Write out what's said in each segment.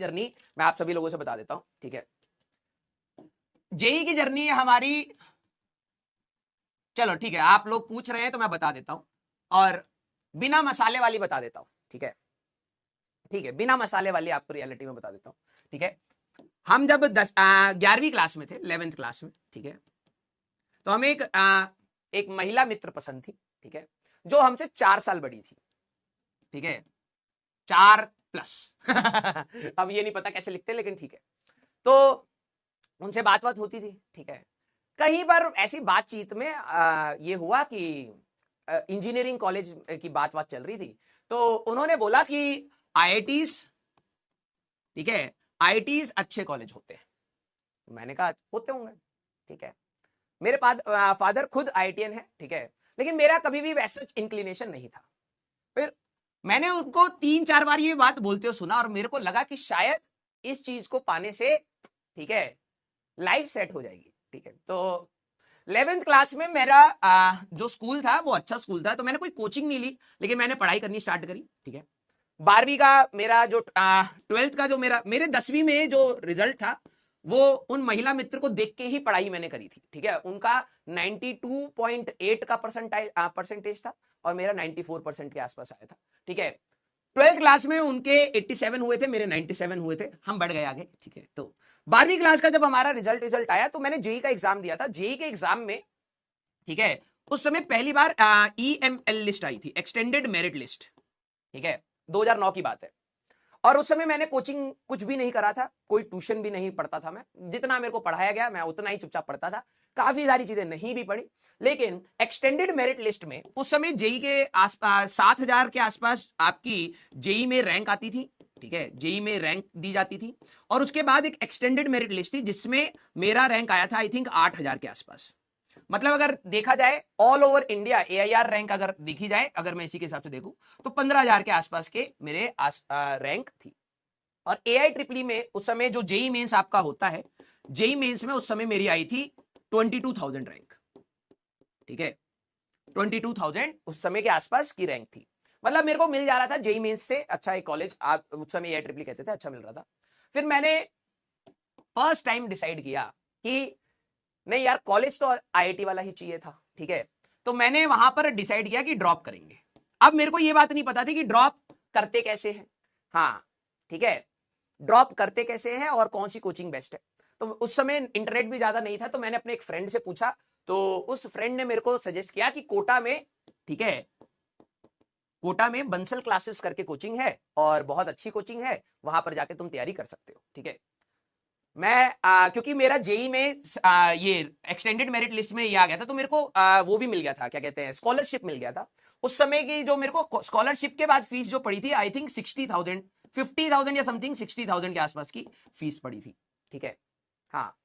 Journey मैं आप सभी लोगों से बता देता हूं, ठीक है। जेई की जर्नी हमारी, चलो ठीक है, आप लोग पूछ रहे हैं तो मैं बता देता हूं, और बिना मसाले वाली बता देता हूं, ठीक है। ठीक है, बिना मसाले वाली आपको रियलिटी में बता देता हूं, ठीक है। हम जब 11वीं क्लास में थे, 11th क्लास में, ठीक है, तो हमें एक महिला मित्र पसंद थी, ठीक है, जो हमसे 4 साल बड़ी थी, ठीक है, 4+। अब ये नहीं पता कैसे लिखते, लेकिन ठीक है। तो उनसे बात होती थी, ठीक है। कहीं पर ऐसी बातचीत में ये हुआ कि इंजीनियरिंग कॉलेज की बात चल रही थी, तो उन्होंने बोला कि आईआईटीज, ठीक है, आईआईटीज अच्छे कॉलेज होते हैं। मैंने कहा होते होंगे, ठीक है। मेरे फादर खुद आईआईटीएन है, ठीक है, लेकिन मेरा कभी भी वैसा इंक्लिनेशन नहीं था। फिर मैंने उनको 3-4 बार ये बात बोलते हुए सुना, और मेरे को लगा कि शायद इस चीज को पाने से, ठीक है, लाइफ सेट हो जाएगी, ठीक है। तो 11th क्लास में मेरा जो स्कूल था वो अच्छा स्कूल था, तो मैंने कोई कोचिंग नहीं ली, लेकिन मैंने पढ़ाई करनी स्टार्ट करी, ठीक है। 12वीं का मेरा जो 12th का जो मेरे 10वीं में जो रिजल्ट था, वो उन महिला मित्र को देख के ही पढ़ाई मैंने करी थी, ठीक है। उनका 92.8 का परसेंटेज था, और मेरा 94% के आसपास आया था, ठीक है। 12th क्लास में उनके 87 हुए थे, मेरे 97 हुए थे, हम बढ़ गए आगे, ठीक है। तो 12वीं क्लास का जब हमारा रिजल्ट आया, तो मैंने जेई का एग्जाम दिया था। जेई के एग्जाम में, ठीक है, उस समय पहली बार ईएमएल लिस्ट आई थी, एक्सटेंडेड मेरिट लिस्ट, ठीक है, 2009 की बात है। और उस समय मैंने कोचिंग कुछ भी नहीं करा था, कोई ट्यूशन भी नहीं पढ़ता था मैं, जितना मेरे को पढ़ाया गया मैं उतना ही चुपचाप पढ़ता था, काफी सारी चीजें नहीं भी पढ़ी। लेकिन एक्सटेंडेड मेरिट लिस्ट में उस समय जेई के आसपास 7,000 के आसपास आपकी जेई में रैंक आती थी, ठीक है, जेई में रैंक दी जाती थी। और उसके बाद एक एक्सटेंडेड मेरिट लिस्ट थी, जिसमें मेरा रैंक आया था आई थिंक 8,000 के आसपास। मतलब अगर देखा जाए all over India AIR rank अगर देखी जाए, अगर मैं इसी के हिसाब से देखूं, तो 15,000 के आसपास के मेरे रैंक थी। और एआईट्रिपल में उस समय जो जेई मेंस आपका होता है, जेई मेंस में उस समय मेरी आई थी 22,000 रैंक, ठीक है, 22,000 उस समय के आसपास की रैंक थी। मतलब मेरे को मिल जा रहा था जेई मेंस से अच्छा एक कॉलेज, आप उस समय एआईट्रिपल कहते थे, अच्छा मिल रहा था। फिर मैंने फर्स्ट टाइम डिसाइड किया कि नहीं यार, कॉलेज तो आईआईटी वाला ही चाहिए था, ठीक है। तो मैंने वहां पर डिसाइड किया कि ड्रॉप करेंगे। अब मेरे को यह बात नहीं पता थी कि ड्रॉप करते कैसे हैं, हाँ, ठीक है, ड्रॉप करते कैसे हैं और कौन सी कोचिंग बेस्ट है। तो उस समय इंटरनेट भी ज्यादा नहीं था, तो मैंने अपने एक फ्रेंड से पूछा, तो उस फ्रेंड ने मेरे को सजेस्ट किया कि कोटा में, ठीक है, कोटा में बंसल क्लासेस करके कोचिंग है, और बहुत अच्छी कोचिंग है, वहां पर जाके तुम तैयारी कर सकते हो, ठीक है। मैं क्योंकि मेरा जेई में ये एक्सटेंडेड मेरिट लिस्ट में ये आ गया था, तो मेरे को वो भी मिल गया था, क्या कहते हैं, स्कॉलरशिप मिल गया था। उस समय की जो मेरे को स्कॉलरशिप के बाद फीस जो पड़ी थी, आई थिंक 60,000, 50,000 या समथिंग 60,000 के आसपास की फीस पड़ी थी, ठीक है। हाँ,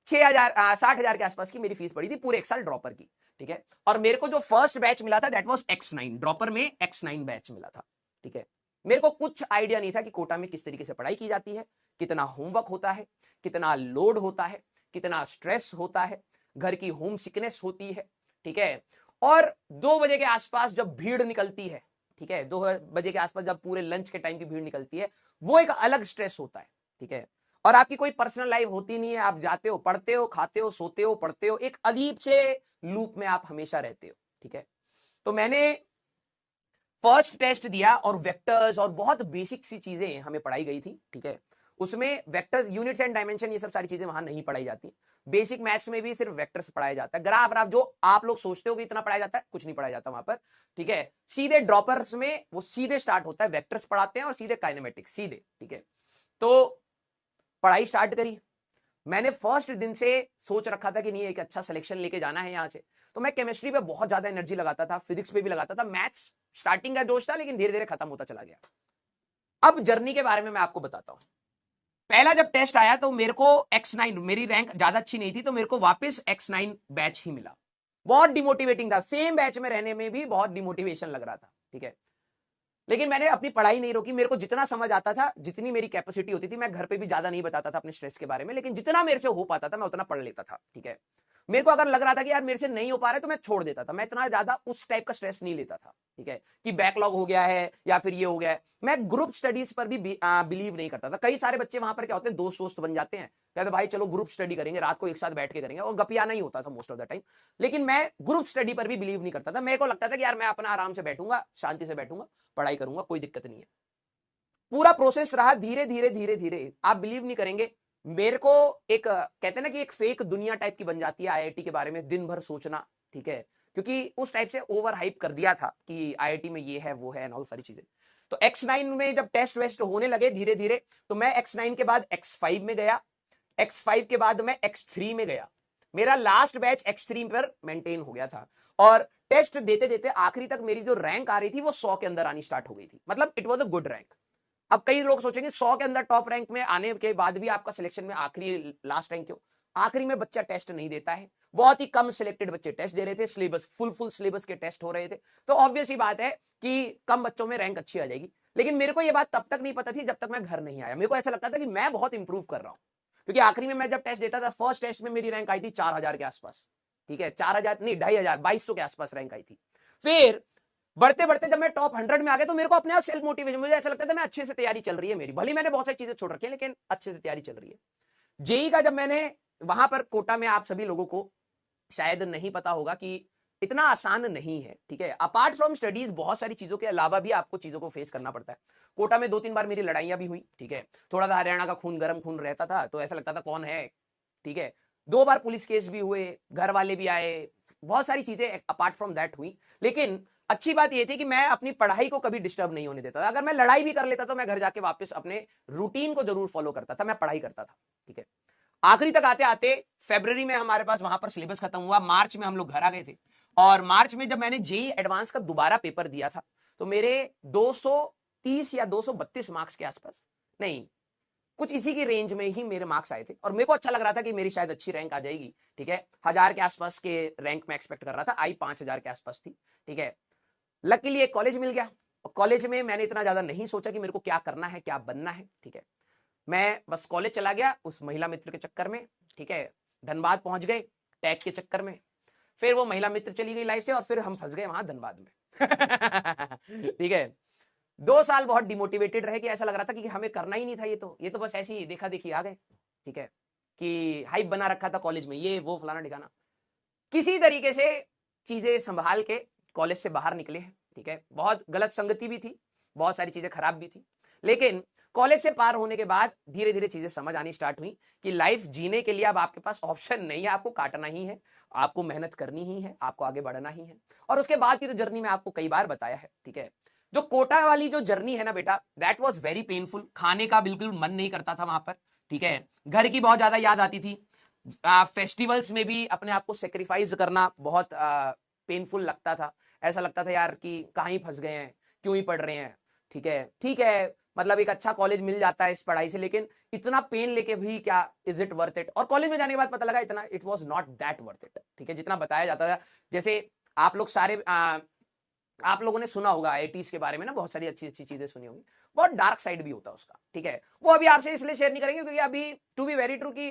60,000 के आसपास की मेरी फीस पड़ी थी पूरे एक साल ड्रॉपर की, ठीक है। और मेरे को जो फर्स्ट बैच मिला था दैट वाज X9, ड्रॉपर में X9 बैच मिला था, ठीक है। मेरे को कुछ आइडिया नहीं था कि कोटा में किस तरीके से पढ़ाई की जाती है, कितना होमवर्क होता है, कितना लोड होता है, कितना स्ट्रेस होता है, घर की होम सिकनेस होती है, ठीक है। और 2 बजे के आसपास जब भीड़ निकलती है, ठीक है, 2 बजे के आसपास जब पूरे लंच के टाइम की भीड़ निकलती है, वो एक अलग स्ट्रेस होता है, ठीक है। और आपकी कोई पर्सनल लाइफ होती नहीं है, आप जाते हो, पढ़ते हो, खाते हो, सोते हो, पढ़ते हो, एक अजीब से लूप में आप हमेशा रहते हो, ठीक है। तो मैंने फर्स्ट टेस्ट दिया, और वेक्टर्स और बहुत बेसिक सी चीजें हमें पढ़ाई गई थी, ठीक है। उसमें वेक्टर्स, यूनिट्स एंड डायमेंशन, ये सब सारी चीजें वहां नहीं पढ़ाई जाती। बेसिक मैथ्स में भी सिर्फ वेक्टर्स पढ़ाया जाता है, ग्राफ व्राफ जो आप लोग सोचते हो कि इतना पढ़ाया जाता है, कुछ नहीं पढ़ाया जाता वहां पर, ठीक है। सीधे ड्रॉपर्स में वो सीधे स्टार्ट होता है, वेक्टर्स पढ़ाते हैं और सीधे काइनेमेटिक्स, सीधे, ठीक है। तो पढ़ाई स्टार्ट करी। मैंने फर्स्ट दिन से सोच रखा था कि नहीं, एक अच्छा सिलेक्शन लेके जाना है यहां से। तो मैं केमिस्ट्री पे बहुत ज्यादा एनर्जी लगाता था, फिजिक्स पे भी लगाता था, मैथ्स स्टार्टिंग का जोश था, लेकिन धीरे धीरे खत्म होता चला गया। अब जर्नी के बारे में मैं आपको बताता हूं। पहला जब टेस्ट आया तो मेरे को X9, मेरी रैंक ज्यादा अच्छी नहीं थी, तो मेरे को वापस X9 बैच ही मिला। बहुत डिमोटिवेटिंग था, सेम बैच में रहने में भी बहुत डिमोटिवेशन लग रहा था, ठीक है। लेकिन मैंने अपनी पढ़ाई नहीं रोकी, मेरे को जितना समझ आता था, जितनी मेरी कैपेसिटी होती थी, मैं घर पे भी ज्यादा नहीं बताता था अपने स्ट्रेस के बारे में, लेकिन जितना मेरे से हो पाता था मैं उतना पढ़ लेता था, ठीक है। मेरे को अगर लग रहा था कि यार मेरे से नहीं हो पा रहा है तो मैं छोड़ देता था, मैं इतना ज्यादा उस टाइप का स्ट्रेस नहीं लेता था, ठीक है, कि बैकलॉग हो गया है या फिर ये हो गया है। मैं ग्रुप स्टडीज पर भी बिलीव नहीं करता था। कई सारे बच्चे वहां पर क्या होते हैं, दोस्त दोस्त बन जाते हैं, कहते भाई चलो ग्रुप स्टडी करेंगे, रात को एक साथ बैठ के करेंगे, और गपियाना ही होता था मोस्ट ऑफ द टाइम। लेकिन मैं ग्रुप स्टडी पर भी बिलीव नहीं करता था। मेरे को लगता था कि यार मैं अपना आराम से बैठूंगा, शांति से बैठूंगा, पढ़ाई करूंगा, कोई दिक्कत नहीं है। पूरा प्रोसेस रहा धीरे धीरे धीरे धीरे, आप बिलीव नहीं करेंगे, मेरे को एक कहते हैं ना कि एक फेक दुनिया टाइप की बन जाती है आईआईटी के बारे में दिन भर सोचना, ठीक है, क्योंकि उस टाइप से ओवर हाइप कर दिया था कि आईआईटी में ये है वो है और सारी चीजें। तो X9 में जब टेस्ट वेस्ट होने लगे धीरे धीरे, तो मैं X9 के बाद X5 में गया, X5 के बाद मैं X3 में गया, मेरा लास्ट बैच X3 पर मेंटेन हो गया था। और टेस्ट देते देते आखिरी तक मेरी जो रैंक आ रही थी वो 100 के अंदर आनी स्टार्ट हो गई थी, मतलब it was a good rank. अब कई लोग सोचेंगे 100 के अंदर टॉप रैंक में आने के बाद भी आपका सिलेक्शन में आखिरी लास्ट रैंक क्यों? आखिरी में बच्चा टेस्ट नहीं देता है, बहुत ही कम सिलेक्टेड बच्चे टेस्ट दे रहे थे, सिलेबस फुल सिलेबस के टेस्ट हो रहे थे, तो ऑब्वियस ही बात है कि कम बच्चों में रैंक अच्छी आ जाएगी। लेकिन मेरे को यह बात तब तक नहीं पता थी जब तक मैं घर नहीं आया। मेरे को ऐसा लगता था कि मैं बहुत इंप्रूव कर रहा हूं, क्योंकि आखिरी में मैं जब टेस्ट देता था, फर्स्ट टेस्ट में मेरी रैंक आई थी 4000 के आसपास, ठीक है, 4000 नहीं 2500 2200 के आसपास रैंक आई थी। फिर बढ़ते बढ़ते जब मैं टॉप 100 में आ गया तो मेरे को अपने आप सेल्फ मोटिवेशन, मुझे ऐसा लगता था मैं अच्छे से तैयारी चल रही है मेरी, भले मैंने बहुत सारी चीजें छोड़ रखी है लेकिन अच्छे से तैयारी चल रही है। जेई का जब मैंने वहां पर कोटा में, आप सभी लोगों को शायद नहीं पता होगा कि इतना आसान नहीं है, ठीक है, अपार्ट फ्रॉम स्टडीज बहुत सारी चीजों के अलावा भी आपको चीजों को फेस करना पड़ता है। कोटा में 2-3 बार मेरी लड़ाइयां भी हुई, ठीक है, थोड़ा सा हरियाणा का खून गर्म खून रहता था तो ऐसा लगता था कौन है, ठीक है, 2 बार पुलिस केस भी हुए, घर वाले भी आए, बहुत सारी चीजें अपार्ट फ्रॉम दैट हुई। लेकिन अच्छी बात यह थी कि मैं अपनी पढ़ाई को कभी डिस्टर्ब नहीं होने देता था। अगर मैं लड़ाई भी कर लेता तो मैं घर जाके वापस अपने रूटीन को जरूर फॉलो करता था, मैं पढ़ाई करता था, ठीक है। आखिरी तक आते आते फरवरी में हमारे पास वहां पर सिलेबस खत्म हुआ, मार्च में हम लोग घर आ गए थे। और मार्च में जब मैंने जेई एडवांस का दोबारा पेपर दिया था तो मेरे 230 या 232 मार्क्स के आसपास, नहीं कुछ इसी की रेंज में ही मेरे मार्क्स आए थे, और मेरे को अच्छा लग रहा था कि मेरी शायद अच्छी रैंक आ जाएगी, ठीक है, 1000 के आसपास के रैंक में एक्सपेक्ट कर रहा था, आई 5000 के आसपास थी, ठीक है। लकीली एक कॉलेज मिल गया, और कॉलेज में मैंने इतना ज्यादा नहीं सोचा कि मेरे को क्या करना है क्या बनना है, ठीक है, मैं बस कॉलेज चला गया उस महिला मित्र के चक्कर में, ठीक है, धनबाद पहुंच गए टैग के चक्कर में, फिर वो महिला मित्र चली गई लाइफ से और फिर हम फंस गए वहां धनबाद में ठीक है। 2 साल बहुत डिमोटिवेटेड रहे कि ऐसा लग रहा था कि हमें करना ही नहीं था, ये तो बस ऐसी ही देखा देखी आ गए, ठीक है, कि हाइप बना रखा था कॉलेज में, ये वो फलाना ठिकाना। किसी तरीके से चीजें संभाल के कॉलेज से बाहर निकले हैं, ठीक है, बहुत गलत संगति भी थी, बहुत सारी चीजें खराब भी थी, लेकिन कॉलेज से पार होने के बाद धीरे धीरे चीजें समझ आनी स्टार्ट हुई कि लाइफ जीने के लिए अब आपके पास ऑप्शन नहीं है, आपको काटना ही है, आपको मेहनत करनी ही है, आपको आगे बढ़ना ही है। और उसके बाद की तो जर्नी में आपको कई बार बताया है, ठीक है, जो कोटा वाली जो जर्नी है ना बेटा, दैट वाज वेरी पेनफुल। खाने का बिल्कुल मन नहीं करता था वहां पर, ठीक है, घर की बहुत ज्यादा याद आती थी, फेस्टिवल्स में भी अपने आप को सेक्रीफाइस करना बहुत पेनफुल लगता था, ऐसा लगता था यार कि कहाँ ही फंस गए हैं, क्यों ही पढ़ रहे हैं, ठीक है, मतलब एक अच्छा कॉलेज मिल जाता है इस पढ़ाई से, लेकिन इतना पेन लेके भी क्या, इज इट वर्थ इट? और कॉलेज में जाने के बाद पता लगा इतना it was not that worth it, ठीक है, जितना बताया जाता था। जैसे आप लोग सारे आप लोगों ने सुना होगा आईआईटीज के बारे में ना, बहुत सारी अच्छी अच्छी चीजें सुनी होंगी, बहुत डार्क साइड भी होता है उसका, ठीक है, वो अभी आपसे इसलिए शेयर नहीं करेंगे क्योंकि अभी टू बी वेरी ट्रू की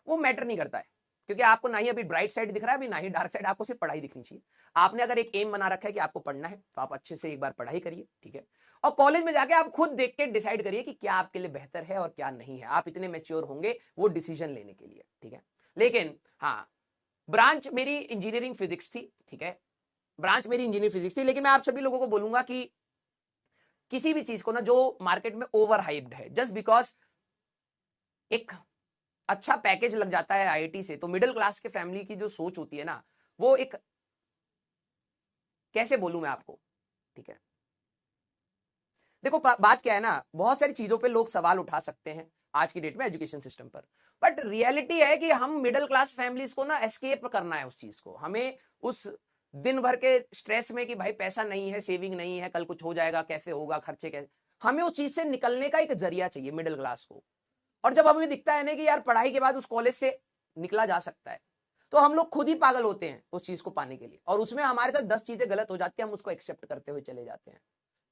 वो मैटर नहीं करता है, क्योंकि आपको ना ही अभी ब्राइट साइड दिख रहा है, अभी ना ही डार्क साइड, आपको सिर्फ पढ़ाई दिखनी चाहिए। आपने अगर एक एम बना रखा है कि आपको पढ़ना है तो आप अच्छे से एक बार पढ़ाई करिए, ठीक है, और कॉलेज में जाके आप खुद देख के डिसाइड करिए कि क्या आपके लिए बेहतर है और क्या नहीं है। आप इतने मेच्योर होंगे वो डिसीजन लेने के लिए, ठीक है। लेकिन हाँ, ब्रांच मेरी इंजीनियरिंग फिजिक्स थी, ठीक है, ब्रांच मेरी इंजीनियरिंग फिजिक्स थी, लेकिन मैं आप सभी लोगों को बोलूंगा कि किसी भी चीज को ना जो मार्केट में ओवर हाइप्ड है, जस्ट बिकॉज एक अच्छा पैकेज लग जाता है आईआईटी से, तो मिडिल क्लास के फैमिली की जो सोच होती है ना, वो एक, कैसे बोलूं मैं आपको, ठीक है, देखो बात क्या है ना, बहुत सारी चीजों पे लोग सवाल उठा सकते हैं आज की डेट में एजुकेशन सिस्टम पर, बट रियलिटी है कि हम मिडिल क्लास फैमिलीज को ना एस्केप करना है उस चीज को, हमें उस दिन भर के स्ट्रेस में कि भाई पैसा नहीं है, सेविंग नहीं है, कल कुछ हो जाएगा, कैसे होगा, खर्चे कैसे, हमें उस चीज से निकलने का एक जरिया चाहिए मिडिल क्लास को। और जब हमें दिखता है ना कि यार पढ़ाई के बाद उस कॉलेज से निकला जा सकता है, तो हम लोग खुद ही पागल होते हैं उस चीज को पाने के लिए, और उसमें हमारे साथ 10 चीजें गलत हो जाती है, हम उसको एक्सेप्ट करते हुए चले जाते हैं,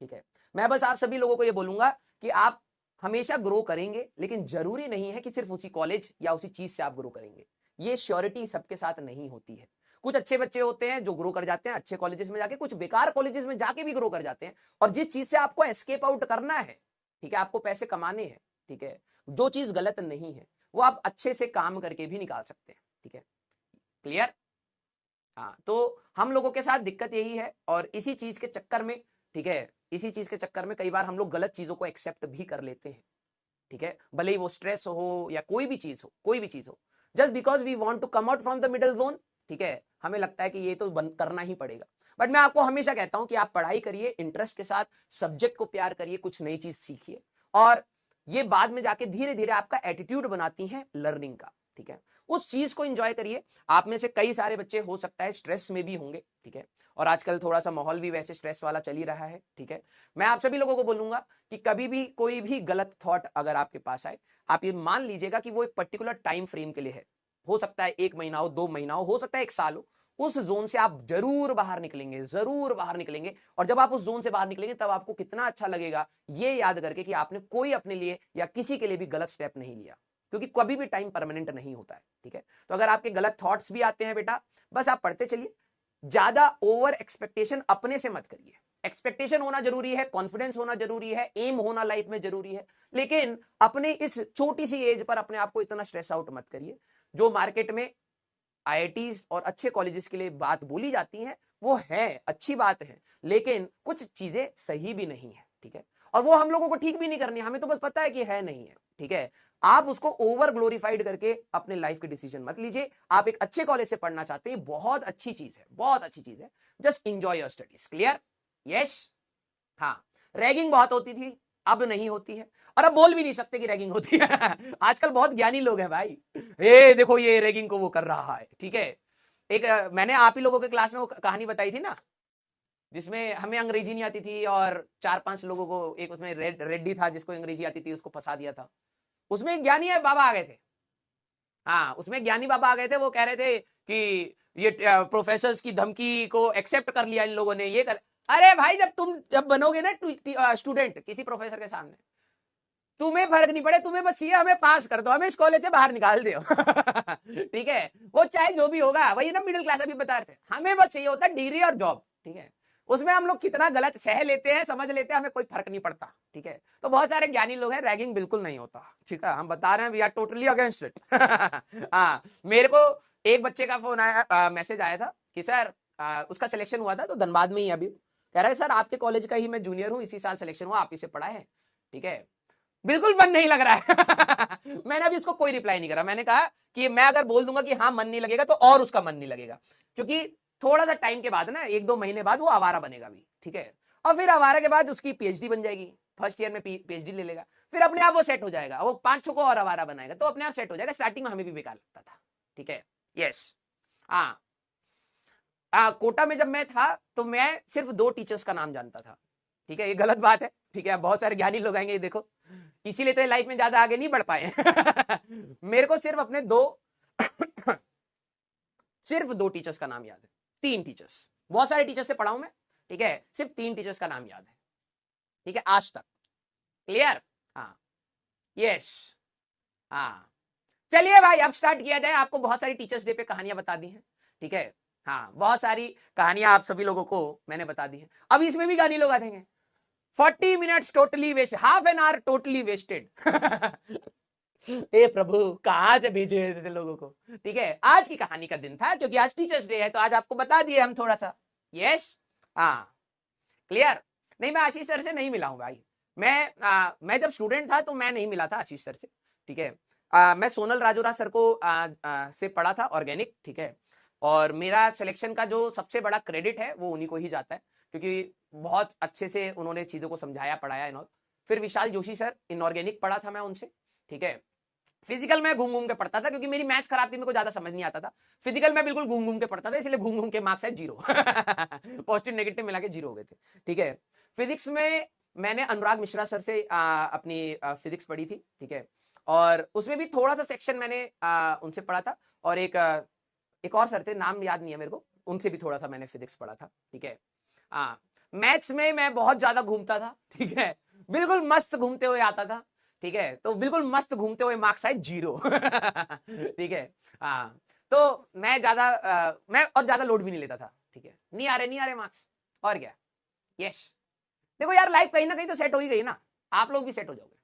ठीक है। मैं बस आप सभी लोगों को यह बोलूंगा कि आप हमेशा ग्रो करेंगे, लेकिन जरूरी नहीं है कि सिर्फ उसी कॉलेज या उसी चीज से आप ग्रो करेंगे। ये श्योरिटी सबके साथ नहीं होती है। कुछ अच्छे बच्चे होते हैं जो ग्रो कर जाते हैं अच्छे कॉलेजेस में जाके, कुछ बेकार कॉलेजेस में जाके भी ग्रो कर जाते हैं। और जिस चीज से आपको एस्केप आउट करना है, ठीक है, आपको पैसे कमाने हैं, ठीक है, जो चीज गलत नहीं है वो आप अच्छे से काम करके भी निकाल सकते हैं, ठीक है, क्लियर। हाँ, तो हम लोगों के साथ दिक्कत यही है, और इसी चीज के चक्कर में, ठीक है, इसी चीज के चक्कर में कई बार हम लोग गलत चीजों को एक्सेप्ट भी कर लेते हैं, ठीक है, भले ही वो स्ट्रेस हो या कोई भी चीज हो, कोई भी चीज हो, just because we want to come out from the middle zone, ठीक है, हमें लगता है कि ये तो बंद करना ही पड़ेगा। बट मैं आपको हमेशा कहता हूं कि आप पढ़ाई करिए, इंटरेस्ट के साथ, सब्जेक्ट को प्यार करिए, कुछ नई चीज सीखिए, और ये बाद में जाके धीरे धीरे आपका एटीट्यूड बनाती है लर्निंग का, ठीक है, उस चीज को एंजॉय करिए। आप में से कई सारे बच्चे हो सकता है स्ट्रेस में भी होंगे, ठीक है, और आजकल थोड़ा सा माहौल भी वैसे स्ट्रेस वाला चल ही रहा है, ठीक है। मैं आप सभी लोगों को बोलूंगा कि कभी भी कोई भी गलत थॉट अगर आपके पास आए, आप ये मान लीजिएगा कि वो एक पर्टिकुलर टाइम फ्रेम के लिए है, हो सकता है 1 महीना हो, 2 महीना हो सकता है 1 साल हो, उस जोन से आप जरूर बाहर निकलेंगे, जरूर बाहर निकलेंगे। और जब आप उस जोन से बाहर निकलेंगे तब आपको कितना अच्छा लगेगा ये याद करके कि आपने कोई अपने लिए या किसी के लिए भी गलत स्टेप नहीं लिया, क्योंकि कभी भी टाइम परमानेंट नहीं होता है, ठीक है। तो अगर आपके गलत थॉट्स भी आते हैं बेटा, बस आप पढ़ते चलिए, ज्यादा ओवर एक्सपेक्टेशन अपने से मत करिए। एक्सपेक्टेशन होना जरूरी है, कॉन्फिडेंस होना जरूरी है, एम होना लाइफ में जरूरी है, लेकिन अपने इस छोटी सी एज पर अपने आप को इतना स्ट्रेस आउट मत करिए। जो मार्केट में आईआईटीज और अच्छे कॉलेजेस के लिए बात बोली जाती है वो है, अच्छी बात है, लेकिन कुछ चीजें सही भी नहीं है, ठीक है, और वो हम लोगों को ठीक भी नहीं करनी, हमें तो बस पता है कि है नहीं है, ठीक है। आप उसको ओवर ग्लोरीफाइड करके अपने लाइफ के डिसीजन मत लीजिए। आप एक अच्छे कॉलेज से पढ़ना चाहते हैं, बहुत अच्छी चीज है, बहुत अच्छी चीज है, just enjoy your studies, clear, yes. हाँ, रैगिंग बहुत होती थी, अब नहीं होती है, और अब बोल भी नहीं सकते कि रैगिंग होती है आजकल बहुत ज्ञानी लोग हैं भाई, ए देखो ये रैगिंग को वो कर रहा है, ठीक है। एक मैंने आप ही लोगों के क्लास में वो कहानी बताई थी ना, जिसमें हमें अंग्रेजी नहीं आती थी और 4-5 लोगों को, एक उसमें रेड्डी था जिसको अंग्रेजी आती थी, उसको फंसा दिया था। उसमें एक ज्ञानी है बाबा आ गए थे, हाँ, उसमें ज्ञानी बाबा आ गए थे, वो कह रहे थे कि ये प्रोफेसर की धमकी को एक्सेप्ट कर लिया इन लोगों ने, ये कर। अरे भाई, जब बनोगे ना स्टूडेंट किसी प्रोफेसर के सामने, तुम्हें फर्क नहीं पड़े, तुम्हें बस ये हमें पास कर दो, हमें इस कॉलेज से बाहर निकाल दो ठीक है, वो चाहे जो भी होगा, वही ना मिडिल क्लास अभी बता रहे थे, हमें बस ये होता है डिग्री और जॉब, ठीक है। उसमें हम लोग कितना गलत सह लेते हैं, समझ लेते हैं, हमें कोई फर्क नहीं पड़ता, ठीक है। तो बहुत सारे ज्ञानी लोग हैं, रैगिंग बिल्कुल नहीं होता, ठीक है, हम बता रहे हैं, we are totally against it हाँ, मेरे को एक बच्चे का फोन आया, मैसेज आया था कि सर उसका सिलेक्शन हुआ था तो धनबाद में ही, अभी कह रहा है सर आपके कॉलेज का ही मैं जूनियर हूँ, इसी साल सिलेक्शन हुआ, आप ही से पढ़ा है, ठीक है, बिल्कुल मन नहीं लग रहा है मैंने अभी उसको कोई रिप्लाई नहीं करा। मैंने कहा कि मैं अगर बोल दूंगा कि हाँ मन नहीं लगेगा तो और उसका मन नहीं लगेगा, क्योंकि थोड़ा सा टाइम के बाद ना, 1-2 महीने बाद वो आवारा बनेगा भी, ठीक है, और फिर आवारा के बाद उसकी पीएचडी बन जाएगी, फर्स्ट ईयर में पीएचडी ले लेगा, फिर अपने आप वो सेट हो जाएगा, वो 5 को और आवारा बनाएगा तो अपने आप सेट हो जाएगा। स्टार्टिंग में हमें भी बेकार लगता था, ठीक है, यस। हाँ, कोटा में जब मैं था तो मैं सिर्फ 2 टीचर्स का नाम जानता था, ठीक है, ये गलत बात है, ठीक है, बहुत सारे ज्ञानी लोग आएंगे, देखो इसीलिए तो लाइफ में ज्यादा आगे नहीं बढ़ पाए मेरे को सिर्फ अपने सिर्फ 2 टीचर्स का नाम याद है, 3 टीचर्स, बहुत सारे टीचर्स से पढ़ा हूं मैं, ठीक है, सिर्फ 3 टीचर्स का नाम याद है, ठीक है, आज तक, क्लियर। हाँ, यस, हाँ, चलिए भाई अब स्टार्ट किया जाए। आपको बहुत सारी टीचर्स डे पे कहानियां बता दी हैं, ठीक है, हाँ, बहुत सारी कहानियां आप सभी लोगों को मैंने बता दी हैं। अब इसमें भी गानी लोग आ जाएंगे, 40 minutes totally waste, half an hour totally wasted ए प्रभु, कहां से भेजे ऐसे लोगों को, ठीक है। आज की कहानी का दिन था, क्योंकि आज टीचर्स डे है, तो आज आपको बता दिए हम थोड़ा सा, यस, हाँ, क्लियर। नहीं, मैं आशीष सर से नहीं मिला हूं भाई, मैं जब स्टूडेंट था तो मैं नहीं मिला था आशीष सर से, ठीक है। मैं सोनल राजोरा सर को से पढ़ा था ऑर्गेनिक, ठीक है, और मेरा सिलेक्शन का जो सबसे बड़ा क्रेडिट है वो उन्हीं को ही जाता है, क्योंकि बहुत अच्छे से उन्होंने चीजों को समझाया, पढ़ाया इन। फिर विशाल जोशी सर, इनऑर्गेनिक पढ़ा था मैं उनसे, ठीक है। फिजिकल में घूम घूम के पढ़ता था, क्योंकि मेरी मैथ्स खराब थी, मेरे को ज्यादा समझ नहीं आता था। फिजिकल में बिल्कुल घूम घूम के पढ़ता था, इसलिए घूम घूम के मार्क्स है 0 पॉजिटिव नेगेटिव मिला के 0 हो गए थे, ठीक है। फिजिक्स में मैंने अनुराग मिश्रा सर से अपनी फिजिक्स पढ़ी थी, ठीक है, और उसमें भी थोड़ा सा सेक्शन मैंने उनसे पढ़ा था, और एक और सर थे, नाम याद नहीं है मेरे को, उनसे भी थोड़ा सा मैंने फिजिक्स पढ़ा था, ठीक है। मैथ्स में मैं बहुत ज्यादा घूमता था, ठीक है, बिल्कुल मस्त घूमते हुए आता था, ठीक है, तो बिल्कुल मस्त घूमते हुए मार्क्स आए 0 ठीक है। हाँ, तो मैं ज्यादा लोड भी नहीं लेता था, ठीक है, नहीं आ रहे मार्क्स, और क्या, यस। देखो यार लाइफ कहीं ना कहीं तो सेट हो ही गई ना, आप लोग भी सेट हो जाओगे।